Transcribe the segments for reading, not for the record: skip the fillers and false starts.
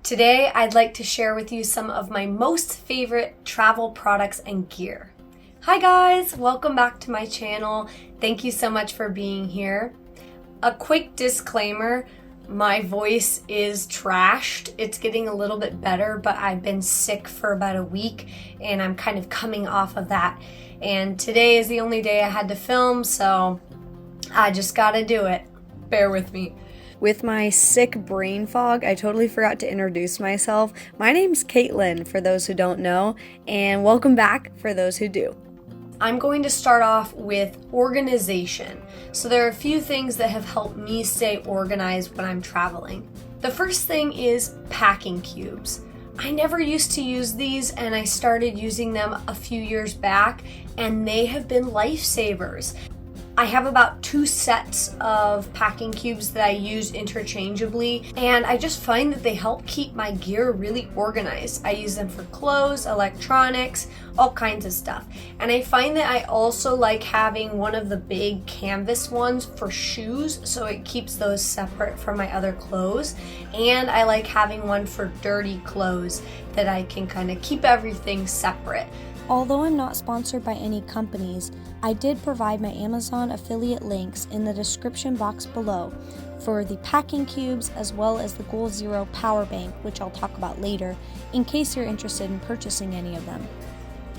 Today, I'd like to share with you some of my most favorite travel products and gear. Hi guys, welcome back to my channel. Thank you so much for being here. A quick disclaimer, my voice is trashed. It's getting a little bit better, but I've been sick for about a week and I'm kind of coming off of that. And today is the only day I had to film, so I just gotta do it. Bear with me. With my sick brain fog, I totally forgot to introduce myself. My name's Kaitlyn, for those who don't know, and welcome back for those who do. I'm going to start off with organization. So there are a few things that have helped me stay organized when I'm traveling. The first thing is packing cubes. I never used to use these and I started using them a few years back and they have been lifesavers. I have about 2 sets of packing cubes that I use interchangeably, and I just find that they help keep my gear really organized. I use them for clothes, electronics, all kinds of stuff. And I find that I also like having one of the big canvas ones for shoes, so it keeps those separate from my other clothes. And I like having one for dirty clothes that I can kind of keep everything separate. Although I'm not sponsored by any companies, I did provide my Amazon affiliate links in the description box below for the packing cubes as well as the Goal Zero power bank, which I'll talk about later, in case you're interested in purchasing any of them.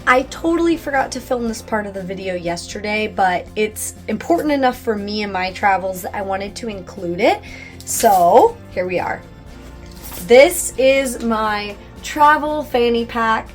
I totally forgot to film this part of the video yesterday, but it's important enough for me and my travels that I wanted to include it. So here we are. This is my travel fanny pack.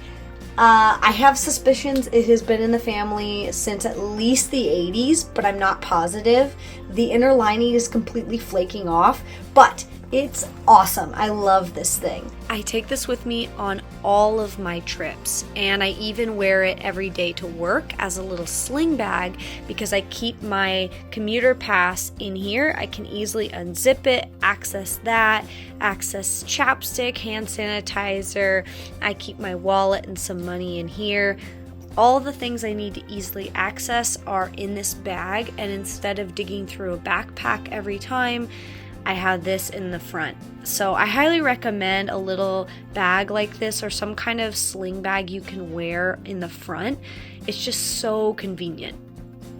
I have suspicions it has been in the family since at least the 80s, but I'm not positive. The inner lining is completely flaking off, but it's awesome. I love this thing. I take this with me on all of my trips, and I even wear it every day to work as a little sling bag because I keep my commuter pass in here. I can easily unzip it, access that, access chapstick, hand sanitizer. I keep my wallet and some money in here. All the things I need to easily access are in this bag, and instead of digging through a backpack every time, I have this in the front. So I highly recommend a little bag like this or some kind of sling bag you can wear in the front. It's just so convenient.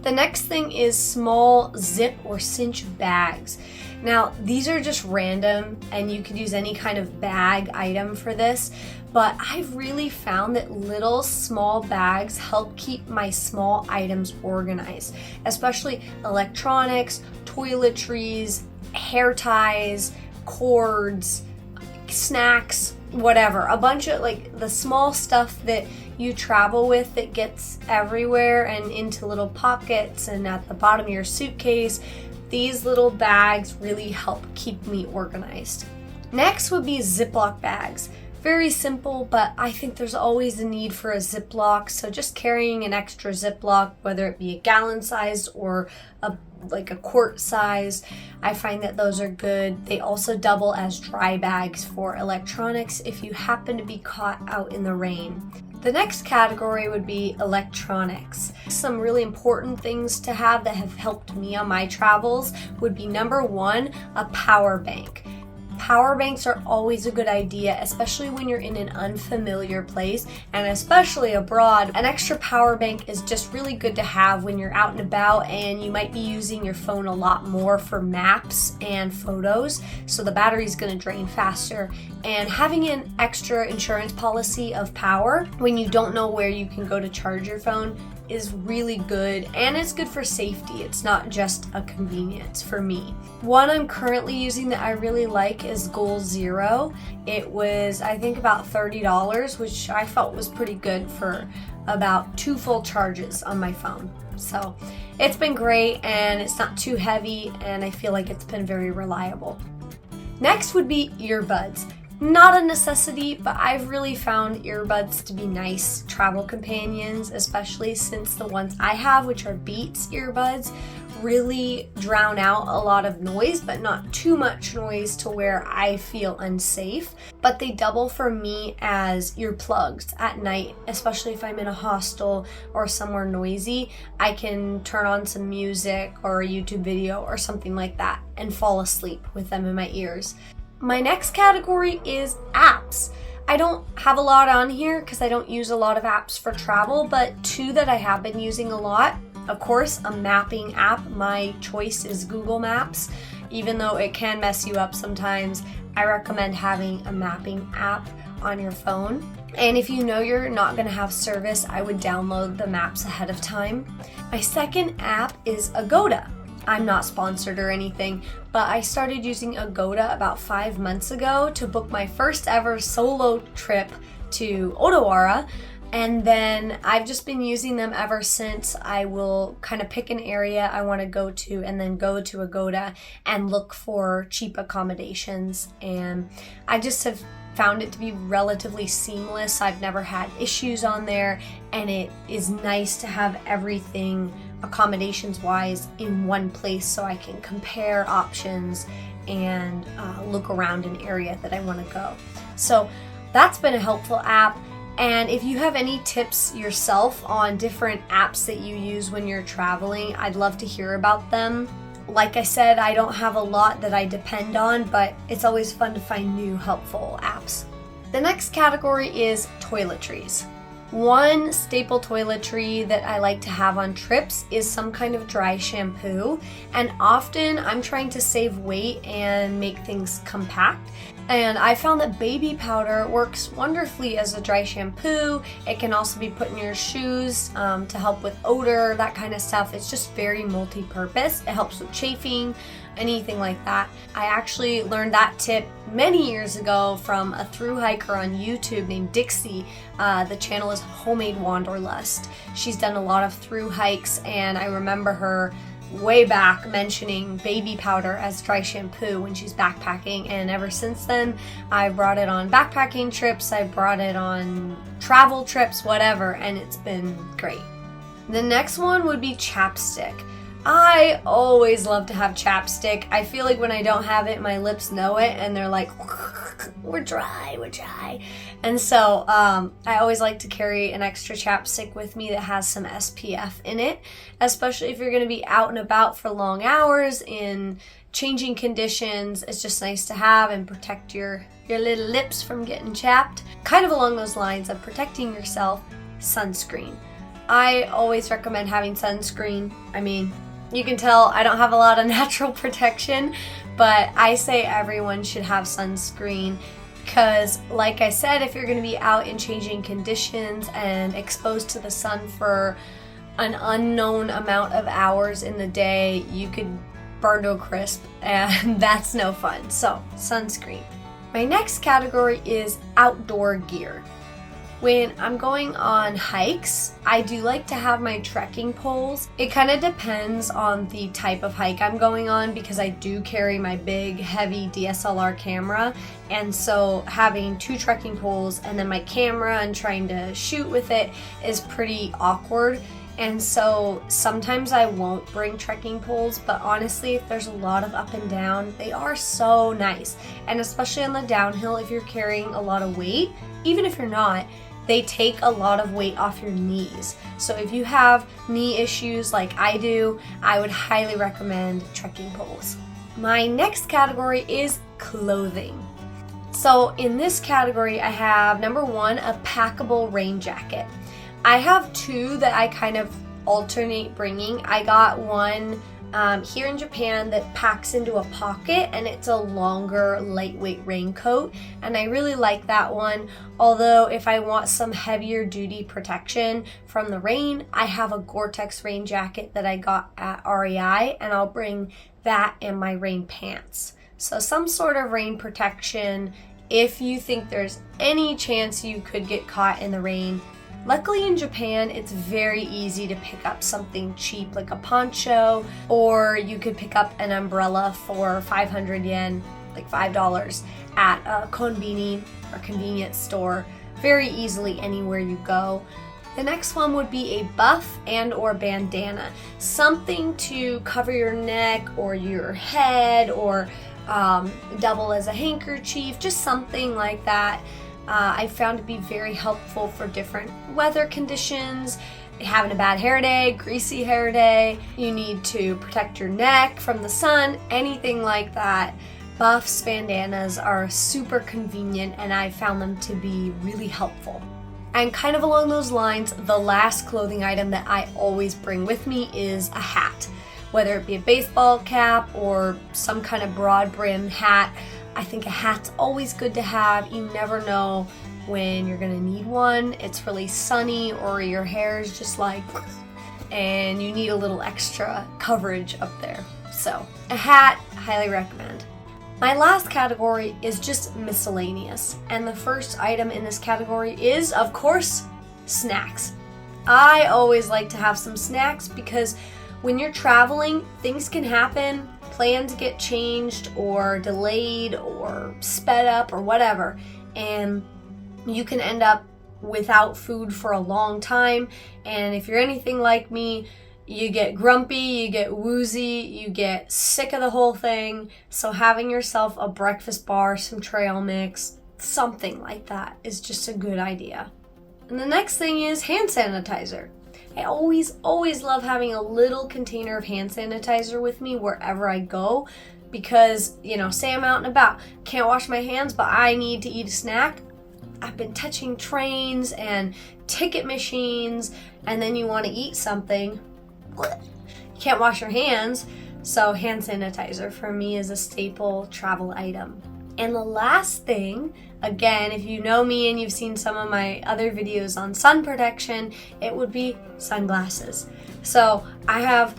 The next thing is small zip or cinch bags. Now, these are just random and you could use any kind of bag item for this, but I've really found that little small bags help keep my small items organized, especially electronics, toiletries, hair ties, cords, snacks, whatever. A bunch of like the small stuff that you travel with that gets everywhere and into little pockets and at the bottom of your suitcase. These little bags really help keep me organized. Next would be Ziploc bags. Very simple, but I think there's always a need for a Ziploc, so just carrying an extra Ziploc, whether it be a gallon size or like a quart size, I find that those are good. They also double as dry bags for electronics if you happen to be caught out in the rain. The next category would be electronics. Some really important things to have that have helped me on my travels would be number 1, a power bank. Power banks are always a good idea, especially when you're in an unfamiliar place and especially abroad. An extra power bank is just really good to have when you're out and about and you might be using your phone a lot more for maps and photos, so the battery's going to drain faster. And having an extra insurance policy of power when you don't know where you can go to charge your phone is really good, and it's good for safety. It's not just a convenience for me. One I'm currently using that I really like is Goal Zero. It was, I think, about $30, which I felt was pretty good for about 2 full charges on my phone. So it's been great and it's not too heavy and I feel like it's been very reliable. Next would be earbuds. Not a necessity, but I've really found earbuds to be nice travel companions, especially since the ones I have, which are Beats earbuds, really drown out a lot of noise, but not too much noise to where I feel unsafe. But they double for me as earplugs at night, especially if I'm in a hostel or somewhere noisy. I can turn on some music or a YouTube video or something like that and fall asleep with them in my ears. My next category is apps. I don't have a lot on here because I don't use a lot of apps for travel, but two that I have been using a lot. Of course, a mapping app. My choice is Google Maps. Even though it can mess you up sometimes, I recommend having a mapping app on your phone. And if you know you're not going to have service, I would download the maps ahead of time. My second app is Agoda. I'm not sponsored or anything, but I started using Agoda about 5 months ago to book my first ever solo trip to Odawara. And then I've just been using them ever since. I will kind of pick an area I want to go to and then go to Agoda and look for cheap accommodations. And I just have found it to be relatively seamless. I've never had issues on there, and it is nice to have everything accommodations wise in one place so I can compare options and look around an area that I want to go. So that's been a helpful app. And if you have any tips yourself on different apps that you use when you're traveling, I'd love to hear about them. Like I said, I don't have a lot that I depend on, but it's always fun to find new helpful apps. The next category is toiletries. One staple toiletry that I like to have on trips is some kind of dry shampoo, and often I'm trying to save weight and make things compact. And I found that baby powder works wonderfully as a dry shampoo. It can also be put in your shoes to help with odor, that kind of stuff. It's just very multi-purpose. It helps with chafing, anything like that. I actually learned that tip many years ago from a thru hiker on YouTube named Dixie. The channel is Homemade Wanderlust. She's done a lot of thru hikes, and I remember her way back mentioning baby powder as dry shampoo when she's backpacking, and ever since then I brought it on backpacking trips, I brought it on travel trips, whatever, and it's been great. The next one would be chapstick. I always love to have chapstick. I feel like when I don't have it, my lips know it and they're like, we're dry. And so I always like to carry an extra chapstick with me that has some SPF in it, especially if you're going to be out and about for long hours in changing conditions. It's just nice to have and protect your little lips from getting chapped. Kind of along those lines of protecting yourself, sunscreen. I always recommend having sunscreen. I mean, you can tell I don't have a lot of natural protection, but I say everyone should have sunscreen because, like I said, if you're going to be out in changing conditions and exposed to the sun for an unknown amount of hours in the day, you could burn to a crisp, and that's no fun. So, sunscreen. My next category is outdoor gear. When I'm going on hikes, I do like to have my trekking poles. It kind of depends on the type of hike I'm going on because I do carry my big, heavy DSLR camera. And so having two trekking poles and then my camera and trying to shoot with it is pretty awkward. And so sometimes I won't bring trekking poles, but honestly, if there's a lot of up and down, they are so nice. And especially on the downhill, if you're carrying a lot of weight, even if you're not, they take a lot of weight off your knees. So if you have knee issues like I do, I would highly recommend trekking poles. My next category is clothing. So in this category, I have number one, a packable rain jacket. I have two that I kind of alternate bringing. I got one here in Japan that packs into a pocket, and it's a longer, lightweight raincoat, and I really like that one. Although if I want some heavier duty protection from the rain, I have a Gore-Tex rain jacket that I got at REI, and I'll bring that and my rain pants. So some sort of rain protection if you think there's any chance you could get caught in the rain. Luckily in Japan, it's very easy to pick up something cheap like a poncho, or you could pick up an umbrella for 500 yen, like $5, at a konbini or convenience store very easily anywhere you go. The next one would be a buff and or bandana, something to cover your neck or your head, or double as a handkerchief, just something like that. I found to be very helpful for different weather conditions. Having a bad hair day, greasy hair day, you need to protect your neck from the sun, anything like that. Buffs, bandanas are super convenient, and I found them to be really helpful. And kind of along those lines, the last clothing item that I always bring with me is a hat. Whether it be a baseball cap or some kind of broad brim hat, I think a hat's always good to have. You never know when you're gonna need one. It's really sunny or your hair is just like, and you need a little extra coverage up there. So a hat, highly recommend. My last category is just miscellaneous, and the first item in this category is, of course, snacks. I always like to have some snacks because when you're traveling, things can happen, plans get changed or delayed or sped up or whatever, and you can end up without food for a long time. And if you're anything like me, you get grumpy, you get woozy, you get sick of the whole thing. So having yourself a breakfast bar, some trail mix, something like that is just a good idea. And the next thing is hand sanitizer. I always love having a little container of hand sanitizer with me wherever I go because, say I'm out and about, can't wash my hands, but I need to eat a snack. I've been touching trains and ticket machines, and then you want to eat something. You can't wash your hands, so hand sanitizer for me is a staple travel item. And the last thing, again, if you know me and you've seen some of my other videos on sun protection, it would be sunglasses. So I have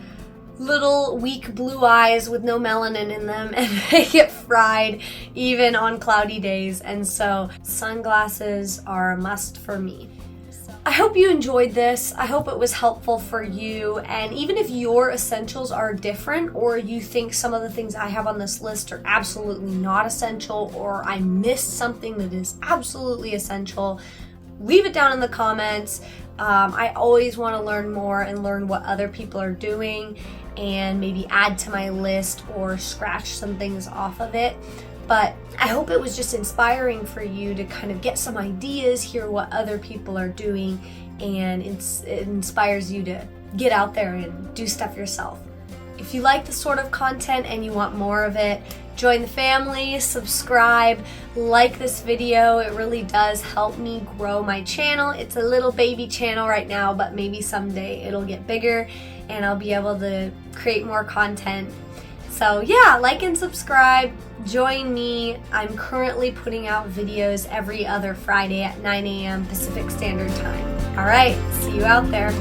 little weak blue eyes with no melanin in them, and they get fried even on cloudy days, and so sunglasses are a must for me. I hope you enjoyed this. I hope it was helpful for you, and even if your essentials are different or you think some of the things I have on this list are absolutely not essential or I missed something that is absolutely essential, leave it down in the comments. I always want to learn more and learn what other people are doing and maybe add to my list or scratch some things off of it. But I hope it was just inspiring for you to kind of get some ideas, hear what other people are doing, and it inspires you to get out there and do stuff yourself. If you like this sort of content and you want more of it, join the family, subscribe, like this video. It really does help me grow my channel. It's a little baby channel right now, but maybe someday it'll get bigger and I'll be able to create more content. So yeah, like and subscribe, join me. I'm currently putting out videos every other Friday at 9 a.m. Pacific Standard Time. All right, see you out there.